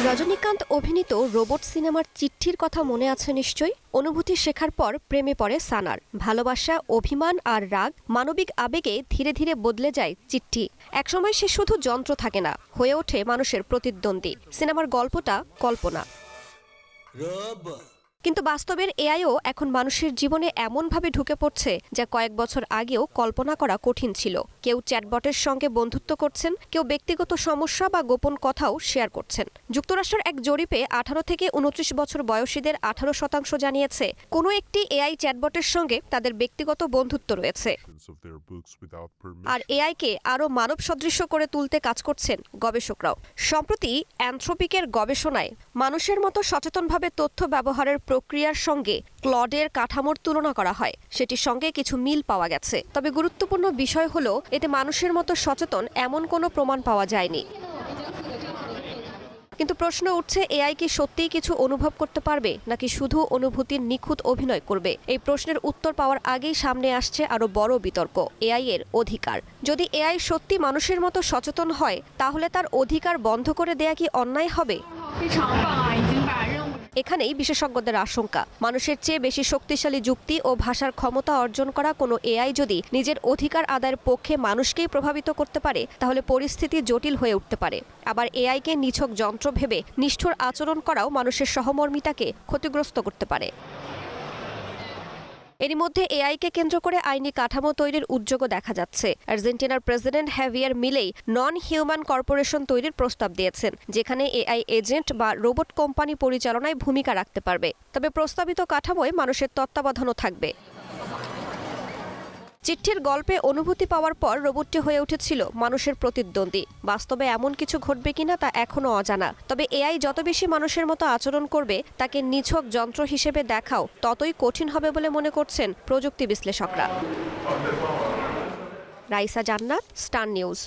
রজনীকান্ত অভিনীত রোবট সিনেমার চিঠির কথা মনে আছে নিশ্চয়ই। অনুভূতি শেখার পর প্রেমে পড়ে সানার। ভালোবাসা, অভিমান আর রাগ, মানবিক আবেগে ধীরে ধীরে বদলে যায় চিঠি। একসময় সে শুধু যন্ত্র থাকে না, হয়ে ওঠে মানুষের প্রতিদ্বন্দ্বী। সিনেমার গল্পটা কল্পনা, কিন্তু বাস্তবের এআইও এখন মানুষের জীবনে এমনভাবে ঢুকে পড়ছে যা কয়েক বছর আগেও কল্পনা করা কঠিন ছিল। কেউ চ্যাটবটের সঙ্গে বন্ধুত্ব করছেন, কেউ ব্যক্তিগত সমস্যা বা গোপন কথাও শেয়ার করছেন। যুক্তরাষ্ট্রের এক জরিপে 18 থেকে 29 বছর বয়সীদের 18% জানিয়েছে কোনো একটি এআই চ্যাটবটের সঙ্গে তাদের ব্যক্তিগত বন্ধুত্ব রয়েছে। আর এআইকে আরও মানব সদৃশ্য করে তুলতে কাজ করছেন গবেষকরাও। সম্প্রতি অ্যানথ্রোপিকের গবেষণায় মানুষের মতো সচেতনভাবে তথ্য ব্যবহারের প্রক্রিয়ার সঙ্গে ক্লডের কাঠামোর তুলনা করা হয়। সেটির সঙ্গে কিছু মিল পাওয়া গেছে, তবে গুরুত্বপূর্ণ বিষয় হলো এতে মানুষের মতো সচেতন এমন কোনো প্রমাণ পাওয়া যায়নি। কিন্তু প্রশ্ন উঠছে, এআই কি সত্যিই কিছু অনুভব করতে পারবে, নাকি শুধু অনুভূতির নিখুঁত অভিনয় করবে? এই প্রশ্নের উত্তর পাওয়ার আগেই সামনে আসছে আরো বড় বিতর্ক, এআই এর অধিকার। যদি এআই সত্যি মানুষের মতো সচেতন হয়, তাহলে তার অধিকার বন্ধ করে দেয়া কি অন্যায় হবে? এখানেই বিশেষজ্ঞদের আশঙ্কা, মানুষের চেয়ে বেশি শক্তিশালী যুক্তি ও ভাষার ক্ষমতা অর্জন করা কোনো এআই যদি নিজের অধিকার আদায়ের পক্ষে মানুষকেই প্রভাবিত করতে পারে, তাহলে পরিস্থিতি জটিল হয়ে উঠতে পারে। আবার এআইকে নিছক যন্ত্র ভেবে নিষ্ঠুর আচরণ করাও মানুষের সহমর্মিতাকে ক্ষতিগ্রস্ত করতে পারে। এরই মধ্যে এআইকে কেন্দ্র করে আইনি কাঠামো তৈরির উদ্যোগও দেখা যাচ্ছে। আর্জেন্টিনার প্রেসিডেন্ট হ্যাভিয়ার মিলেই নন হিউম্যান কর্পোরেশন তৈরির প্রস্তাব দিয়েছেন, যেখানে এআই এজেন্ট বা রোবট কোম্পানি পরিচালনায় ভূমিকা রাখতে পারবে। তবে প্রস্তাবিত কাঠামোয় মানুষের তত্ত্বাবধানও থাকবে। চিঠির গল্পে অনুভূতি পাওয়ার পর রোবটটি হয়ে উঠেছিল মানুষের প্রতিদ্বন্দ্বী। বাস্তবে এমন কিছু ঘটবে কিনা তা এখনও অজানা। তবে এআই যত বেশি মানুষের মতো আচরণ করবে, তাকে নিছক যন্ত্র হিসেবে দেখাও ততই কঠিন হবে বলে মনে করছেন প্রযুক্তি বিশ্লেষকরা। রাইসা জান্নাত, স্টার নিউজ।